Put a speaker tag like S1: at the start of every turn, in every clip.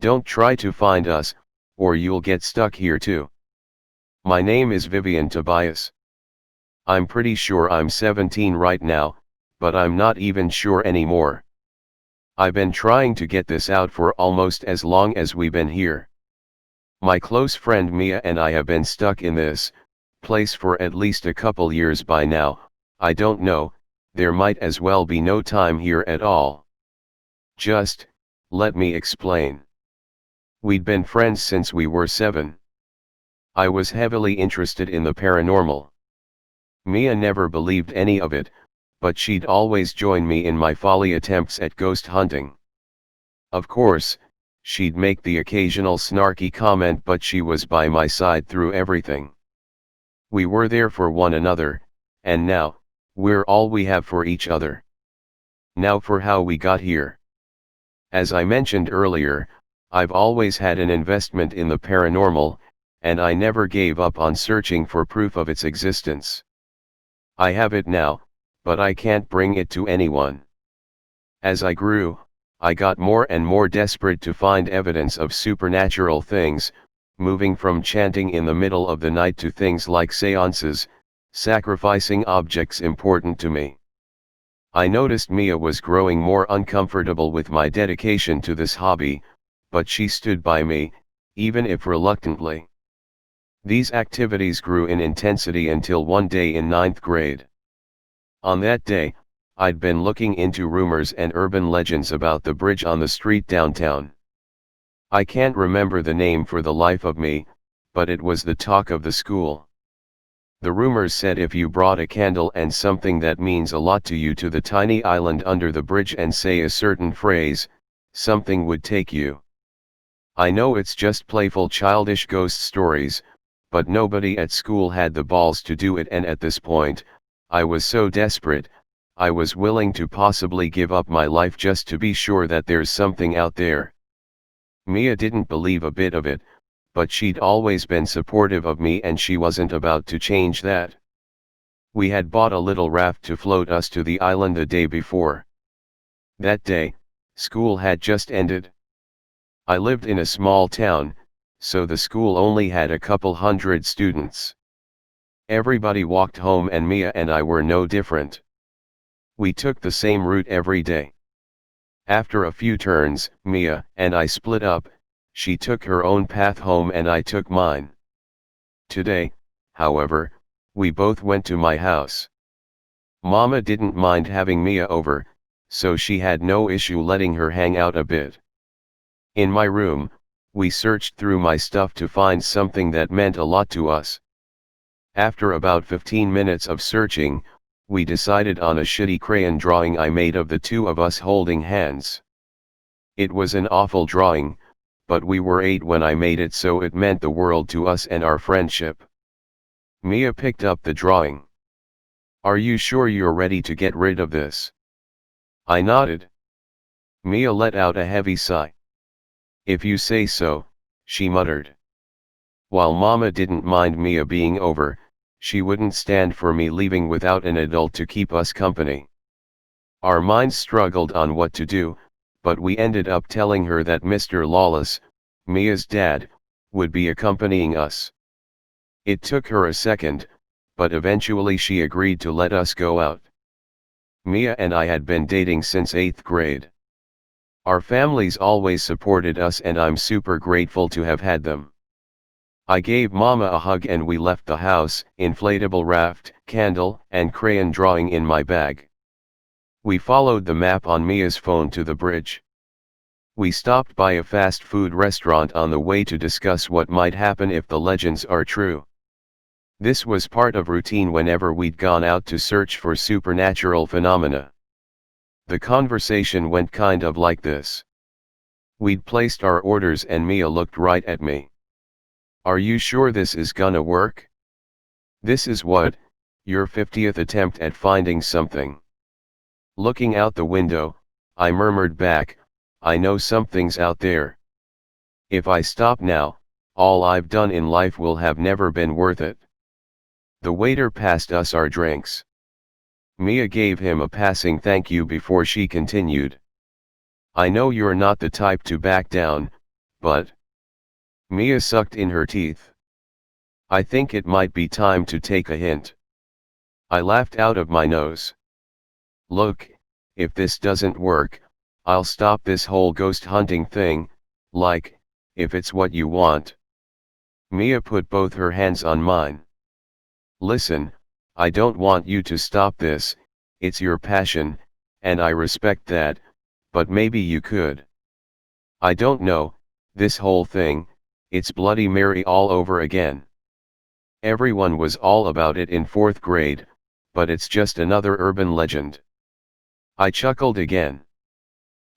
S1: Don't try to find us, or you'll get stuck here too. My name is Vivian Tobias. I'm pretty sure I'm 17 right now, but I'm not even sure anymore. I've been trying to get this out for almost as long as we've been here. My close friend Mia and I have been stuck in this place for at least a couple years by now. I don't know, there might as well be no time here at all. Just, let me explain. We'd been friends since we were 7. I was heavily interested in the paranormal. Mia never believed any of it, but she'd always join me in my folly attempts at ghost hunting. Of course, she'd make the occasional snarky comment, but she was by my side through everything. We were there for one another, and now, we're all we have for each other. Now for how we got here. As I mentioned earlier, I've always had an investment in the paranormal, and I never gave up on searching for proof of its existence. I have it now, but I can't bring it to anyone. As I grew, I got more and more desperate to find evidence of supernatural things, moving from chanting in the middle of the night to things like seances, sacrificing objects important to me. I noticed Mia was growing more uncomfortable with my dedication to this hobby, but she stood by me, even if reluctantly. These activities grew in intensity until one day in 9th grade. On that day, I'd been looking into rumors and urban legends about the bridge on the street downtown. I can't remember the name for the life of me, but it was the talk of the school. The rumors said if you brought a candle and something that means a lot to you to the tiny island under the bridge and say a certain phrase, something would take you. I know it's just playful childish ghost stories, but nobody at school had the balls to do it, and at this point, I was so desperate, I was willing to possibly give up my life just to be sure that there's something out there. Mia didn't believe a bit of it, but she'd always been supportive of me and she wasn't about to change that. We had bought a little raft to float us to the island the day before. That day, school had just ended. I lived in a small town, so the school only had a couple hundred students. Everybody walked home and Mia and I were no different. We took the same route every day. After a few turns, Mia and I split up, she took her own path home and I took mine. Today, however, we both went to my house. Mama didn't mind having Mia over, so she had no issue letting her hang out a bit. In my room, we searched through my stuff to find something that meant a lot to us. After about 15 minutes of searching, we decided on a shitty crayon drawing I made of the two of us holding hands. It was an awful drawing, but we were 8 when I made it, so it meant the world to us and our friendship. Mia picked up the drawing. "Are you sure you're ready to get rid of this?" I nodded. Mia let out a heavy sigh. "If you say so," she muttered. While Mama didn't mind Mia being over, she wouldn't stand for me leaving without an adult to keep us company. Our minds struggled on what to do, but we ended up telling her that Mr. Lawless, Mia's dad, would be accompanying us. It took her a second, but eventually she agreed to let us go out. Mia and I had been dating since 8th grade. Our families always supported us and I'm super grateful to have had them. I gave Mama a hug and we left the house, inflatable raft, candle, and crayon drawing in my bag. We followed the map on Mia's phone to the bridge. We stopped by a fast food restaurant on the way to discuss what might happen if the legends are true. This was part of routine whenever we'd gone out to search for supernatural phenomena. The conversation went kind of like this. We'd placed our orders and Mia looked right at me. "Are you sure this is gonna work? This is what, your 50th attempt at finding something?" Looking out the window, I murmured back, "I know something's out there. If I stop now, all I've done in life will have never been worth it." The waiter passed us our drinks. Mia gave him a passing thank you before she continued. "I know you're not the type to back down, But Mia sucked in her teeth. I think it might be time to take a hint. I laughed out of my nose. Look, if this doesn't work, I'll stop this whole ghost hunting thing, like, if it's what you want. Mia put both her hands on mine. Listen, I don't want you to stop this, it's your passion, and I respect that, but maybe you could. I don't know, this whole thing, it's Bloody Mary all over again. Everyone was all about it in 4th grade, but it's just another urban legend. I chuckled again.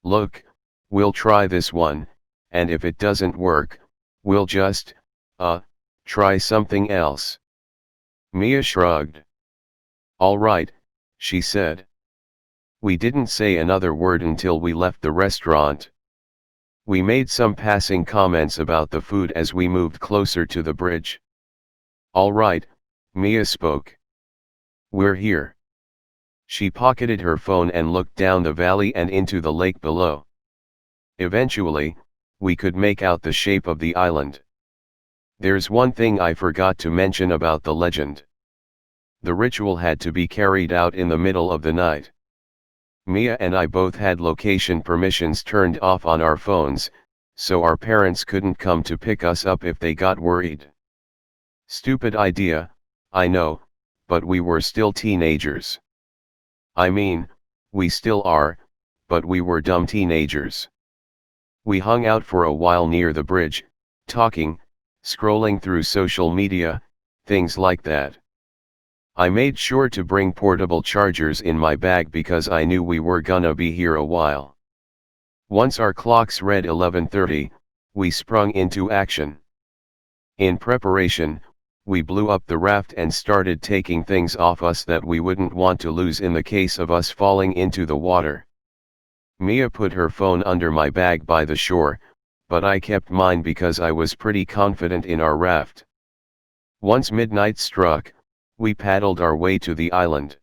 S1: Look, we'll try this one, and if it doesn't work, we'll just, try something else. Mia shrugged. All right, she said. We didn't say another word until we left the restaurant. We made some passing comments about the food as we moved closer to the bridge. All right, Mia spoke. We're here. She pocketed her phone and looked down the valley and into the lake below. Eventually, we could make out the shape of the island. There's one thing I forgot to mention about the legend. The ritual had to be carried out in the middle of the night. Mia and I both had location permissions turned off on our phones, so our parents couldn't come to pick us up if they got worried. Stupid idea, I know, but we were still teenagers. I mean, we still are, but we were dumb teenagers. We hung out for a while near the bridge, talking, scrolling through social media, things like that. I made sure to bring portable chargers in my bag because I knew we were gonna be here a while. Once our clocks read 11:30, we sprung into action. In preparation, we blew up the raft and started taking things off us that we wouldn't want to lose in the case of us falling into the water. Mia put her phone under my bag by the shore, but I kept mine because I was pretty confident in our raft. Once midnight struck, we paddled our way to the island.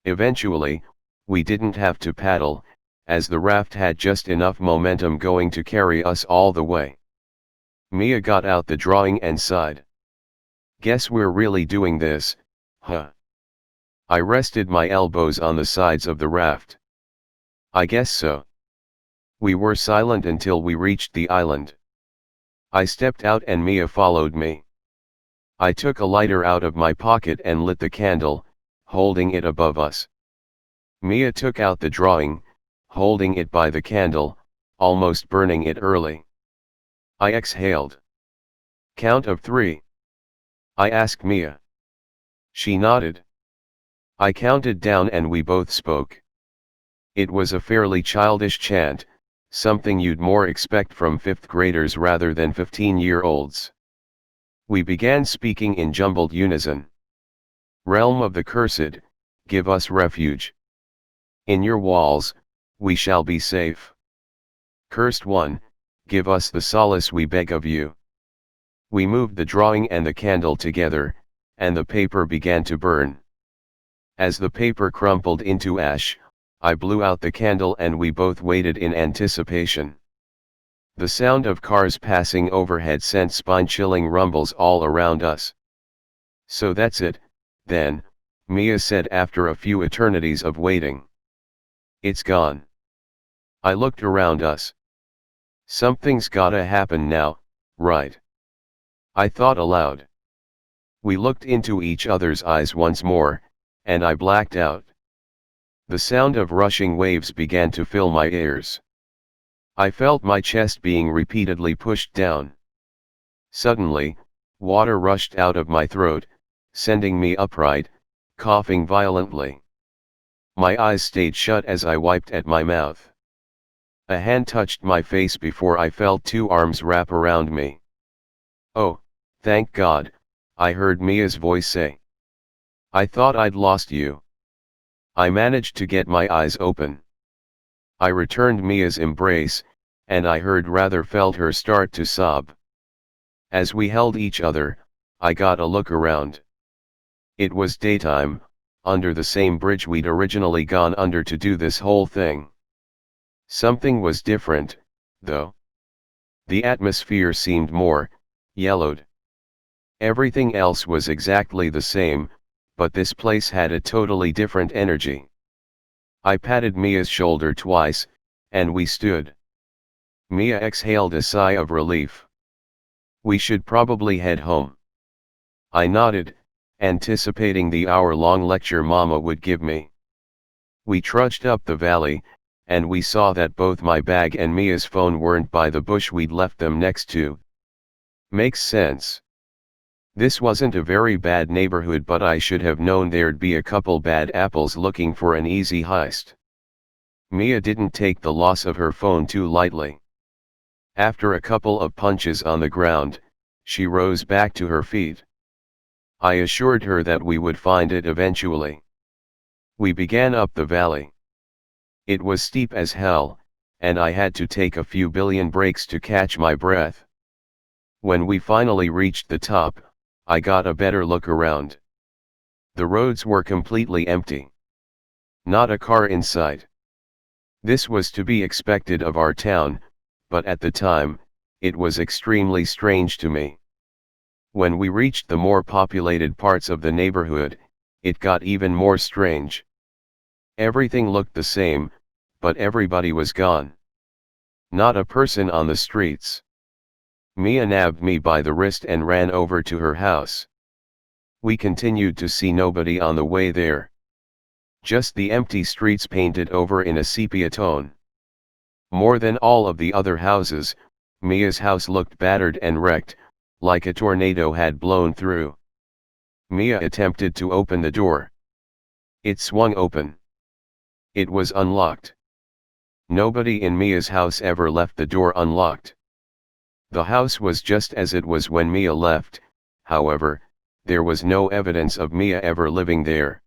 S1: Eventually, we didn't have to paddle, as the raft had just enough momentum going to carry us all the way. Mia got out the drawing and sighed. Guess we're really doing this, huh? I rested my elbows on the sides of the raft. I guess so. We were silent until we reached the island. I stepped out and Mia followed me. I took a lighter out of my pocket and lit the candle, holding it above us. Mia took out the drawing, holding it by the candle, almost burning it early. I exhaled. Count of 3. I asked Mia. She nodded. I counted down and we both spoke. It was a fairly childish chant, something you'd more expect from 5th graders rather than 15-year-olds. We began speaking in jumbled unison. Realm of the cursed, give us refuge. In your walls, we shall be safe. Cursed one, give us the solace we beg of you. We moved the drawing and the candle together, and the paper began to burn. As the paper crumpled into ash, I blew out the candle and we both waited in anticipation. The sound of cars passing overhead sent spine-chilling rumbles all around us. So that's it, then, Mia said after a few eternities of waiting. It's gone. I looked around us. Something's gotta happen now, right? I thought aloud. We looked into each other's eyes once more, and I blacked out. The sound of rushing waves began to fill my ears. I felt my chest being repeatedly pushed down. Suddenly, water rushed out of my throat, sending me upright, coughing violently. My eyes stayed shut as I wiped at my mouth. A hand touched my face before I felt 2 arms wrap around me. Oh, thank God, I heard Mia's voice say. I thought I'd lost you. I managed to get my eyes open. I returned Mia's embrace, and I felt her start to sob. As we held each other, I got a look around. It was daytime, under the same bridge we'd originally gone under to do this whole thing. Something was different, though. The atmosphere seemed more yellowed. Everything else was exactly the same, but this place had a totally different energy. I patted Mia's shoulder twice, and we stood. Mia exhaled a sigh of relief. We should probably head home. I nodded, anticipating the hour-long lecture Mama would give me. We trudged up the valley, and we saw that both my bag and Mia's phone weren't by the bush we'd left them next to. Makes sense. This wasn't a very bad neighborhood, but I should have known there'd be a couple bad apples looking for an easy heist. Mia didn't take the loss of her phone too lightly. After a couple of punches on the ground, she rose back to her feet. I assured her that we would find it eventually. We began up the valley. It was steep as hell, and I had to take a few billion breaks to catch my breath. When we finally reached the top, I got a better look around. The roads were completely empty. Not a car in sight. This was to be expected of our town, but at the time, it was extremely strange to me. When we reached the more populated parts of the neighborhood, it got even more strange. Everything looked the same, but everybody was gone. Not a person on the streets. Mia nabbed me by the wrist and ran over to her house. We continued to see nobody on the way there. Just the empty streets painted over in a sepia tone. More than all of the other houses, Mia's house looked battered and wrecked, like a tornado had blown through. Mia attempted to open the door. It swung open. It was unlocked. Nobody in Mia's house ever left the door unlocked. The house was just as it was when Mia left, however, there was no evidence of Mia ever living there.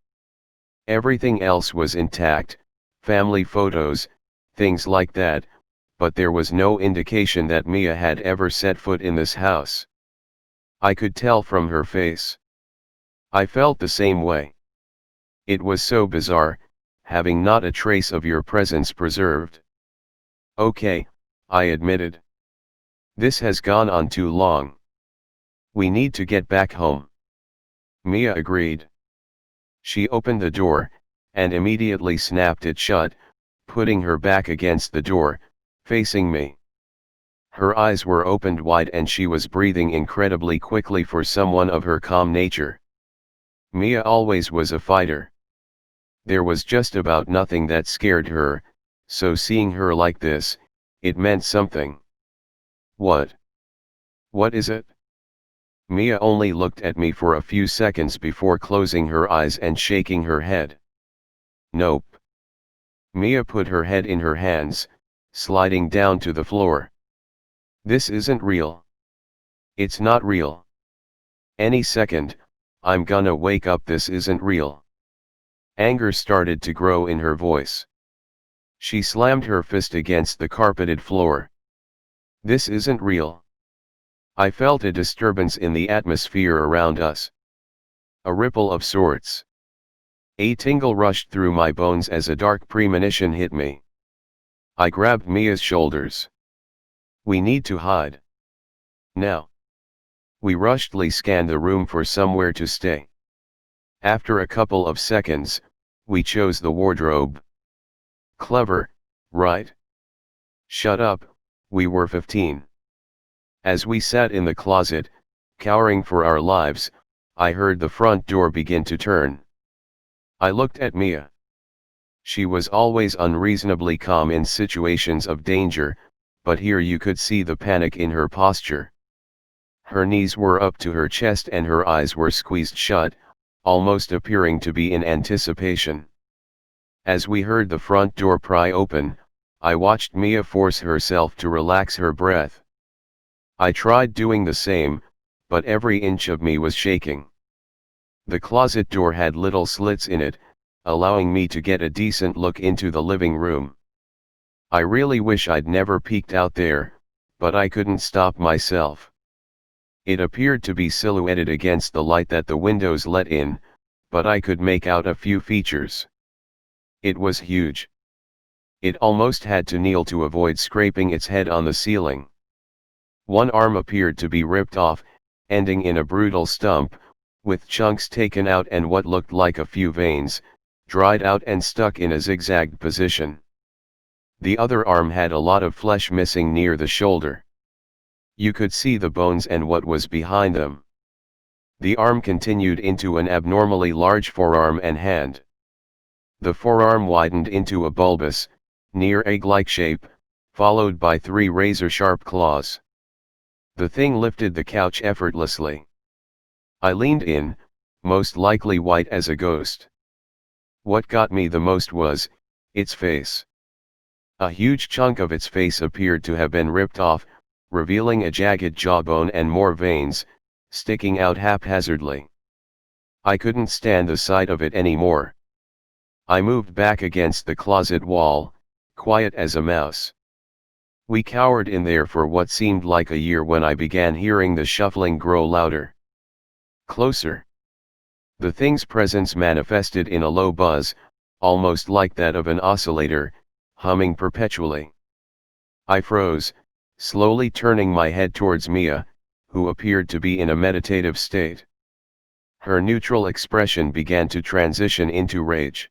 S1: Everything else was intact, family photos, things like that, but there was no indication that Mia had ever set foot in this house. I could tell from her face. I felt the same way. It was so bizarre, having not a trace of your presence preserved. Okay, I admitted. This has gone on too long. We need to get back home. Mia agreed. She opened the door, and immediately snapped it shut, putting her back against the door, facing me. Her eyes were opened wide and she was breathing incredibly quickly for someone of her calm nature. Mia always was a fighter. There was just about nothing that scared her, so seeing her like this, it meant something. What? What is it? Mia only looked at me for a few seconds before closing her eyes and shaking her head. Nope. Mia put her head in her hands, sliding down to the floor. This isn't real. It's not real. Any second, I'm gonna wake up. This isn't real. Anger started to grow in her voice. She slammed her fist against the carpeted floor. This isn't real. I felt a disturbance in the atmosphere around us. A ripple of sorts. A tingle rushed through my bones as a dark premonition hit me. I grabbed Mia's shoulders. We need to hide. Now. We rushedly scanned the room for somewhere to stay. After a couple of seconds, we chose the wardrobe. Clever, right? Shut up, we were 15. As we sat in the closet, cowering for our lives, I heard the front door begin to turn. I looked at Mia. She was always unreasonably calm in situations of danger, but here you could see the panic in her posture. Her knees were up to her chest and her eyes were squeezed shut, almost appearing to be in anticipation. As we heard the front door pry open, I watched Mia force herself to relax her breath. I tried doing the same, but every inch of me was shaking. The closet door had little slits in it, allowing me to get a decent look into the living room. I really wish I'd never peeked out there, but I couldn't stop myself. It appeared to be silhouetted against the light that the windows let in, but I could make out a few features. It was huge. It almost had to kneel to avoid scraping its head on the ceiling. One arm appeared to be ripped off, ending in a brutal stump, with chunks taken out and what looked like a few veins, dried out and stuck in a zigzagged position. The other arm had a lot of flesh missing near the shoulder. You could see the bones and what was behind them. The arm continued into an abnormally large forearm and hand. The forearm widened into a bulbous, near egg-like shape, followed by 3 razor-sharp claws. The thing lifted the couch effortlessly. I leaned in, most likely white as a ghost. What got me the most was its face. A huge chunk of its face appeared to have been ripped off, revealing a jagged jawbone and more veins, sticking out haphazardly. I couldn't stand the sight of it anymore. I moved back against the closet wall, quiet as a mouse. We cowered in there for what seemed like a year when I began hearing the shuffling grow louder. Closer. The thing's presence manifested in a low buzz, almost like that of an oscillator, humming perpetually. I froze, slowly turning my head towards Mia, who appeared to be in a meditative state. Her neutral expression began to transition into rage.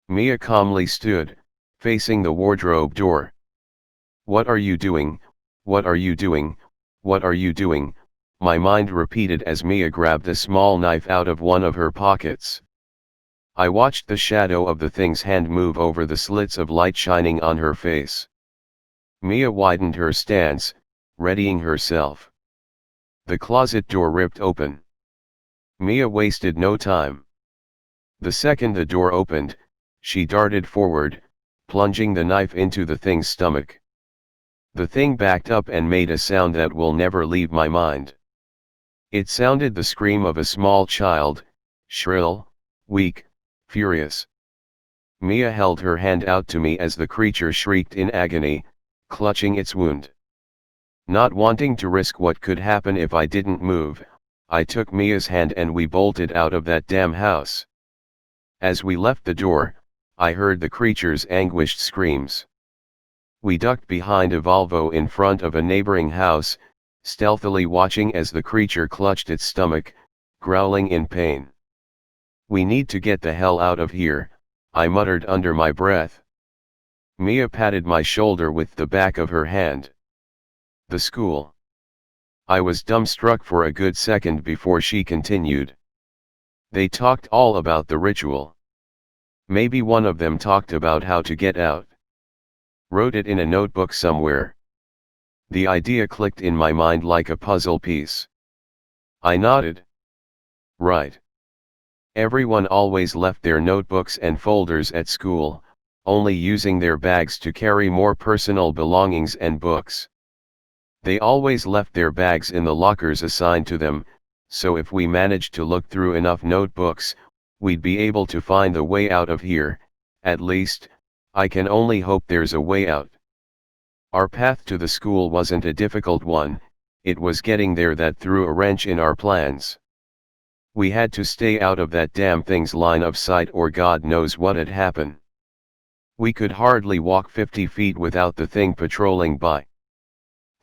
S1: Mia calmly stood, facing the wardrobe door. "What are you doing? What are you doing? What are you doing?" my mind repeated as Mia grabbed a small knife out of one of her pockets. I watched the shadow of the thing's hand move over the slits of light shining on her face. Mia widened her stance, readying herself. The closet door ripped open. Mia wasted no time. The second the door opened, she darted forward, plunging the knife into the thing's stomach. The thing backed up and made a sound that will never leave my mind. It sounded the scream of a small child, shrill, weak, furious. Mia held her hand out to me as the creature shrieked in agony, clutching its wound. Not wanting to risk what could happen if I didn't move, I took Mia's hand and we bolted out of that damn house. As we left the door, I heard the creature's anguished screams. We ducked behind a Volvo in front of a neighboring house, stealthily watching as the creature clutched its stomach, growling in pain. "We need to get the hell out of here," I muttered under my breath. Mia patted my shoulder with the back of her hand. "The school." I was dumbstruck for a good second before she continued. "They talked all about the ritual. Maybe one of them talked about how to get out. Wrote it in a notebook somewhere." The idea clicked in my mind like a puzzle piece. I nodded. "Right. Everyone always left their notebooks and folders at school, only using their bags to carry more personal belongings and books. They always left their bags in the lockers assigned to them, so if we managed to look through enough notebooks, we'd be able to find the way out of here. At least, I can only hope there's a way out. Our path to the school wasn't a difficult one, it was getting there that threw a wrench in our plans. We had to stay out of that damn thing's line of sight or God knows what'd happen. We could hardly walk 50 feet without the thing patrolling by.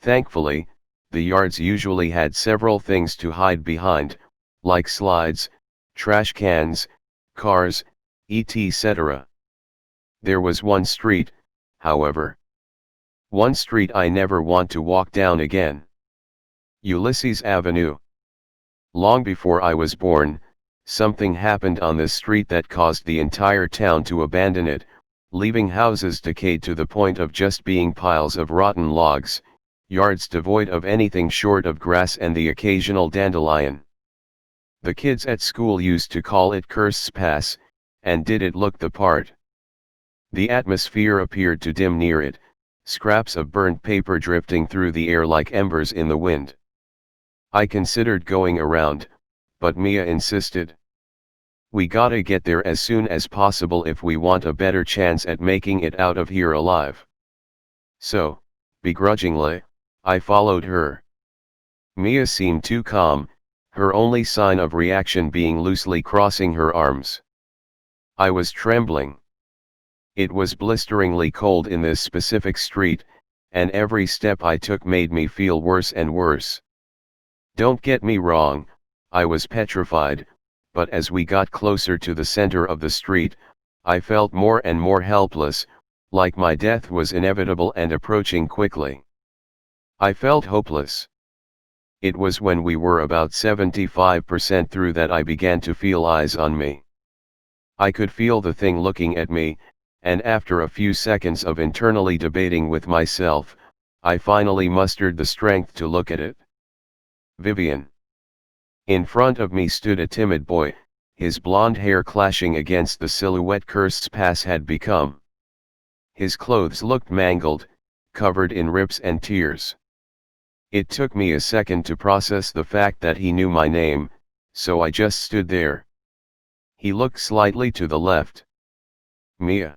S1: Thankfully, the yards usually had several things to hide behind, like slides, trash cans, cars, etc. There was one street, however. One street I never want to walk down again. Ulysses Avenue. Long before I was born, something happened on this street that caused the entire town to abandon it, leaving houses decayed to the point of just being piles of rotten logs, yards devoid of anything short of grass and the occasional dandelion. The kids at school used to call it Curse's Pass, and did it look the part. The atmosphere appeared to dim near it, scraps of burnt paper drifting through the air like embers in the wind. I considered going around, but Mia insisted. "We gotta get there as soon as possible if we want a better chance at making it out of here alive." So, begrudgingly, I followed her. Mia seemed too calm, her only sign of reaction being loosely crossing her arms. I was trembling. It was blisteringly cold in this specific street, and every step I took made me feel worse and worse. Don't get me wrong, I was petrified, but as we got closer to the center of the street, I felt more and more helpless, like my death was inevitable and approaching quickly. I felt hopeless. It was when we were about 75% through that I began to feel eyes on me. I could feel the thing looking at me, and after a few seconds of internally debating with myself, I finally mustered the strength to look at it. Vivian. In front of me stood a timid boy, his blonde hair clashing against the silhouette Kirst's past had become. His clothes looked mangled, covered in rips and tears. It took me a second to process the fact that he knew my name, so I just stood there. He looked slightly to the left. Mia.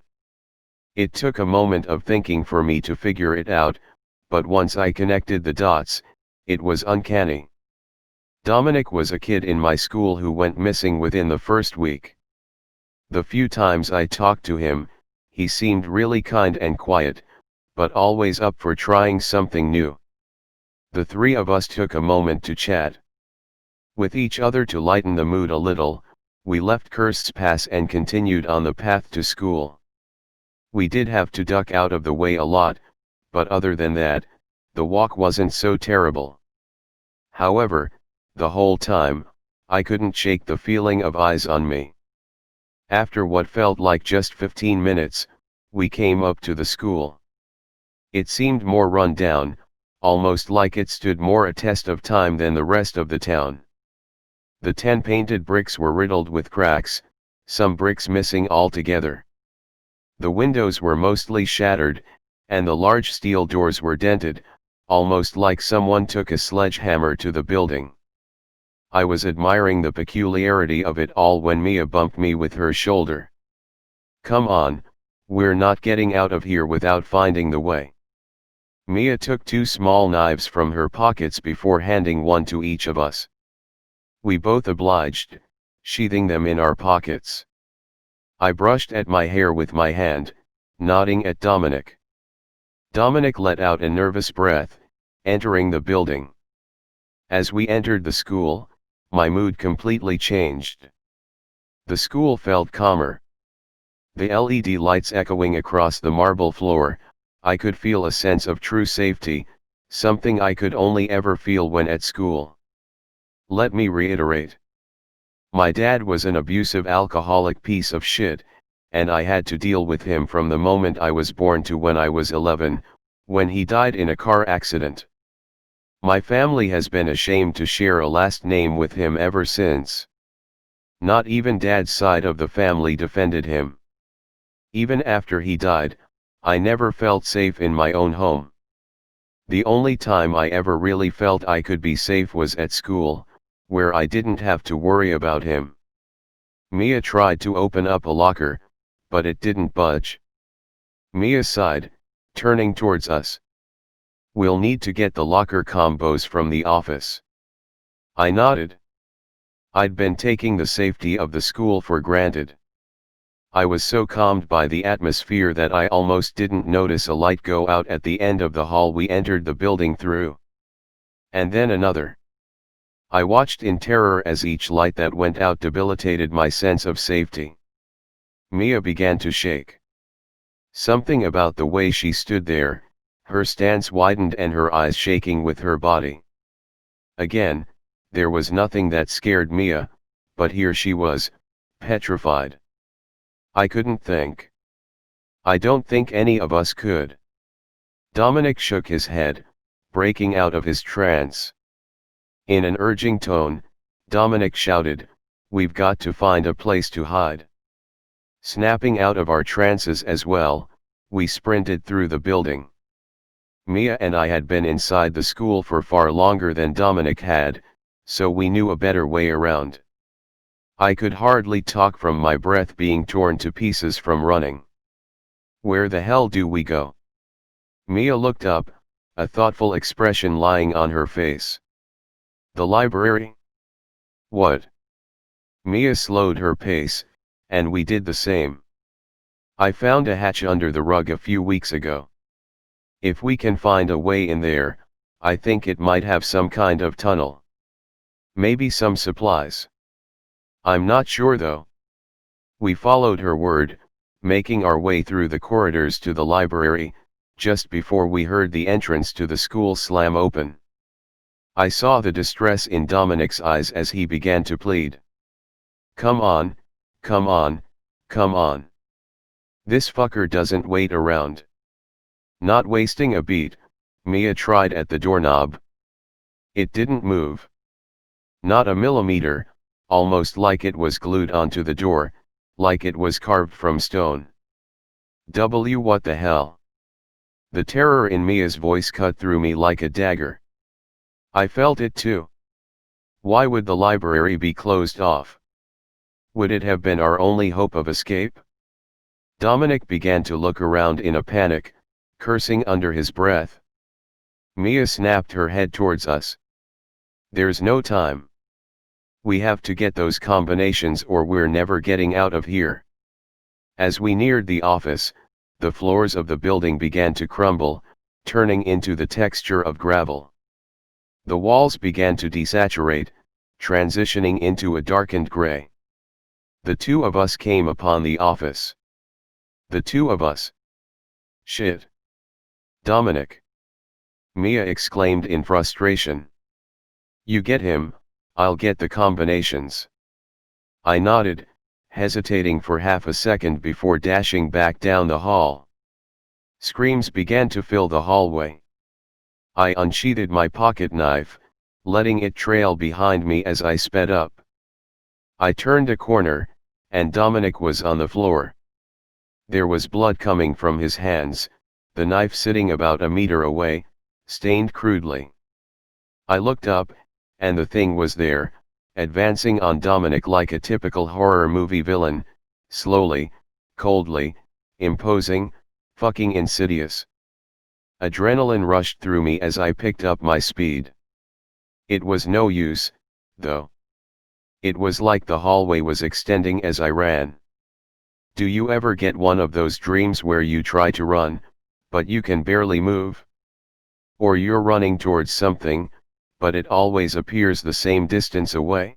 S1: It took a moment of thinking for me to figure it out, but once I connected the dots, it was uncanny. Dominic was a kid in my school who went missing within the first week. The few times I talked to him, he seemed really kind and quiet, but always up for trying something new. The three of us took a moment to chat with each other to lighten the mood a little. We left Kirst's Pass and continued on the path to school. We did have to duck out of the way a lot, but other than that, the walk wasn't so terrible. However, the whole time, I couldn't shake the feeling of eyes on me. After what felt like just 15 minutes, we came up to the school. It seemed more run down, almost like it stood more a test of time than the rest of the town. The 10 painted bricks were riddled with cracks, some bricks missing altogether. The windows were mostly shattered, and the large steel doors were dented, almost like someone took a sledgehammer to the building. I was admiring the peculiarity of it all when Mia bumped me with her shoulder. "Come on, we're not getting out of here without finding the way." Mia took 2 small knives from her pockets before handing one to each of us. We both obliged, sheathing them in our pockets. I brushed at my hair with my hand, nodding at Dominic. Dominic let out a nervous breath, entering the building. As we entered the school, my mood completely changed. The school felt calmer. The LED lights echoing across the marble floor, I could feel a sense of true safety, something I could only ever feel when at school. Let me reiterate. My dad was an abusive alcoholic piece of shit, and I had to deal with him from the moment I was born to when I was 11, when he died in a car accident. My family has been ashamed to share a last name with him ever since. Not even Dad's side of the family defended him. Even after he died, I never felt safe in my own home. The only time I ever really felt I could be safe was at school, where I didn't have to worry about him. Mia tried to open up a locker, but it didn't budge. Mia sighed, turning towards us. "We'll need to get the locker combos from the office." I nodded. I'd been taking the safety of the school for granted. I was so calmed by the atmosphere that I almost didn't notice a light go out at the end of the hall we entered the building through. And then another. I watched in terror as each light that went out debilitated my sense of safety. Mia began to shake. Something about the way she stood there, her stance widened and her eyes shaking with her body. Again, there was nothing that scared Mia, but here she was, petrified. I couldn't think. I don't think any of us could. Dominic shook his head, breaking out of his trance. In an urging tone, Dominic shouted, "We've got to find a place to hide." Snapping out of our trances as well, we sprinted through the building. Mia and I had been inside the school for far longer than Dominic had, so we knew a better way around. I could hardly talk from my breath being torn to pieces from running. "Where the hell do we go?" Mia looked up, a thoughtful expression lying on her face. "The library?" "What?" Mia slowed her pace, and we did the same. "I found a hatch under the rug a few weeks ago." If we can find a way in there, I think it might have some kind of tunnel. Maybe some supplies. I'm not sure though. We followed her word, making our way through the corridors to the library, just before we heard the entrance to the school slam open. I saw the distress in Dominic's eyes as he began to plead. Come on, come on, come on. This fucker doesn't wait around. Not wasting a beat, Mia tried at the doorknob. It didn't move. Not a millimeter, almost like it was glued onto the door, like it was carved from stone. What the hell? The terror in Mia's voice cut through me like a dagger. I felt it too. Why would the library be closed off? Would it have been our only hope of escape? Dominic began to look around in a panic, cursing under his breath. Mia snapped her head towards us. There's no time. We have to get those combinations or we're never getting out of here. As we neared the office, the floors of the building began to crumble, turning into the texture of gravel. The walls began to desaturate, transitioning into a darkened gray. The two of us came upon the office. The two of us. Shit. Dominic. Mia exclaimed in frustration. You get him, I'll get the combinations. I nodded, hesitating for half a second before dashing back down the hall. Screams began to fill the hallway. I unsheathed my pocket knife, letting it trail behind me as I sped up. I turned a corner, and Dominic was on the floor. There was blood coming from his hands, the knife sitting about a meter away, stained crudely. I looked up, and the thing was there, advancing on Dominic like a typical horror movie villain, slowly, coldly, imposing, fucking insidious. Adrenaline rushed through me as I picked up my speed. It was no use, though. It was like the hallway was extending as I ran. Do you ever get one of those dreams where you try to run, but you can barely move? Or you're running towards something, but it always appears the same distance away?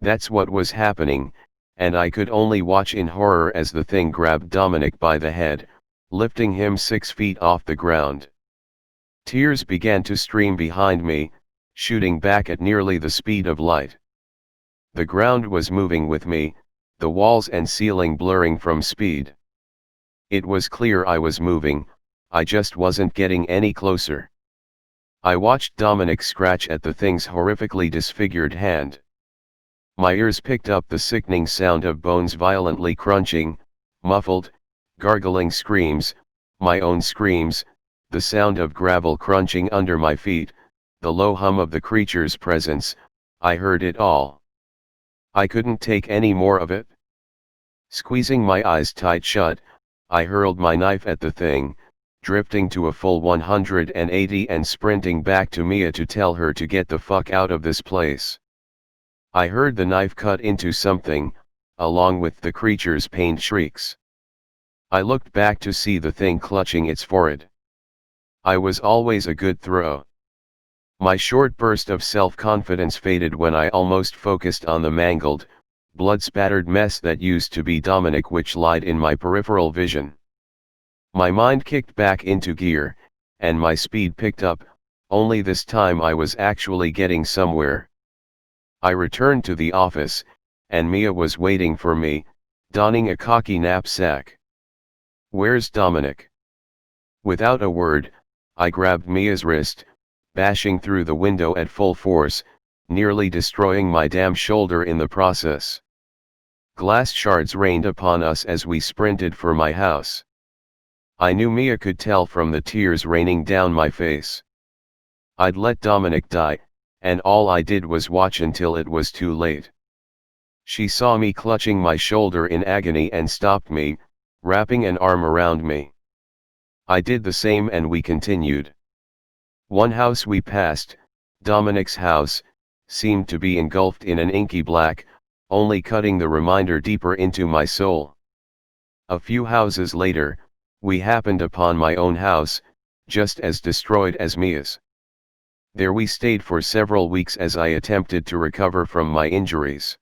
S1: That's what was happening, and I could only watch in horror as the thing grabbed Dominic by the head, lifting him 6 feet off the ground. Tears began to stream behind me, shooting back at nearly the speed of light. The ground was moving with me, the walls and ceiling blurring from speed. It was clear I was moving, I just wasn't getting any closer. I watched Dominic scratch at the thing's horrifically disfigured hand. My ears picked up the sickening sound of bones violently crunching, muffled, gargling screams, my own screams, the sound of gravel crunching under my feet, the low hum of the creature's presence. I heard it all. I couldn't take any more of it. Squeezing my eyes tight shut, I hurled my knife at the thing, drifting to a full 180 and sprinting back to Mia to tell her to get the fuck out of this place. I heard the knife cut into something, along with the creature's pained shrieks. I looked back to see the thing clutching its forehead. I was always a good throw. My short burst of self-confidence faded when I almost focused on the mangled, blood-spattered mess that used to be Dominic, which lied in my peripheral vision. My mind kicked back into gear, and my speed picked up, only this time I was actually getting somewhere. I returned to the office, and Mia was waiting for me, donning a cocky knapsack. Where's Dominic? Without a word, I grabbed Mia's wrist, bashing through the window at full force, nearly destroying my damn shoulder in the process. Glass shards rained upon us as we sprinted for my house. I knew Mia could tell from the tears raining down my face. I'd let Dominic die, and all I did was watch until it was too late. She saw me clutching my shoulder in agony and stopped me, wrapping an arm around me. I did the same and we continued. One house we passed, Dominic's house, seemed to be engulfed in an inky black, only cutting the reminder deeper into my soul. A few houses later, we happened upon my own house, just as destroyed as Mia's. There we stayed for several weeks as I attempted to recover from my injuries.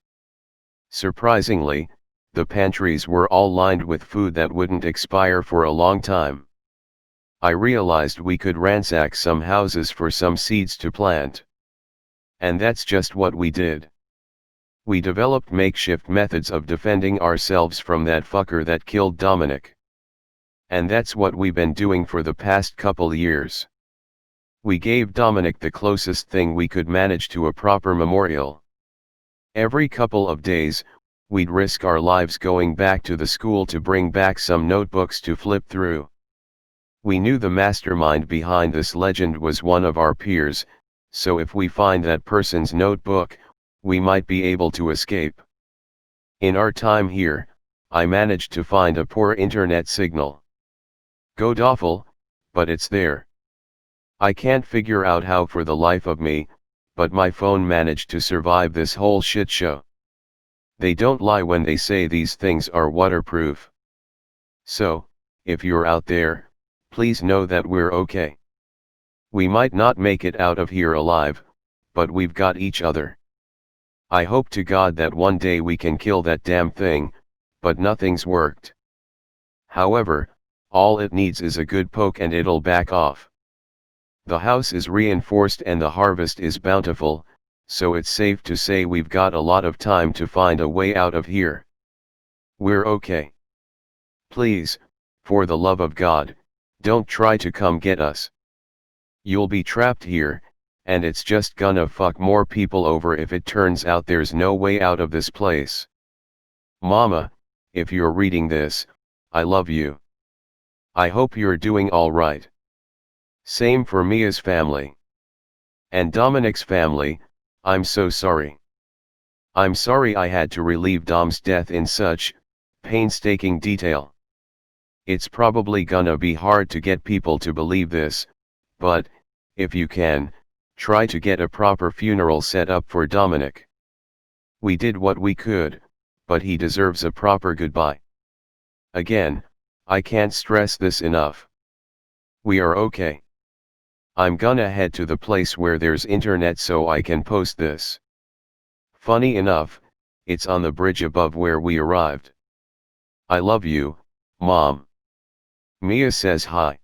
S1: Surprisingly, the pantries were all lined with food that wouldn't expire for a long time. I realized we could ransack some houses for some seeds to plant. And that's just what we did. We developed makeshift methods of defending ourselves from that fucker that killed Dominic. And that's what we've been doing for the past couple years. We gave Dominic the closest thing we could manage to a proper memorial. Every couple of days, we'd risk our lives going back to the school to bring back some notebooks to flip through. We knew the mastermind behind this legend was one of our peers, so if we find that person's notebook, we might be able to escape. In our time here, I managed to find a poor internet signal. God awful, but it's there. I can't figure out how for the life of me, but my phone managed to survive this whole shit show. They don't lie when they say these things are waterproof. So, if you're out there, please know that we're okay. We might not make it out of here alive, but we've got each other. I hope to God that one day we can kill that damn thing, but nothing's worked. However, all it needs is a good poke and it'll back off. The house is reinforced and the harvest is bountiful, so it's safe to say we've got a lot of time to find a way out of here. We're okay. Please, for the love of God, don't try to come get us. You'll be trapped here, and it's just gonna fuck more people over if it turns out there's no way out of this place. Mama, if you're reading this, I love you. I hope you're doing all right. Same for Mia's family. And Dominic's family, I'm so sorry. I'm sorry I had to relieve Dom's death in such painstaking detail. It's probably gonna be hard to get people to believe this, but, if you can, try to get a proper funeral set up for Dominic. We did what we could, but he deserves a proper goodbye. Again, I can't stress this enough. We are okay. I'm gonna head to the place where there's internet so I can post this. Funny enough, it's on the bridge above where we arrived. I love you, Mom. Mia says hi.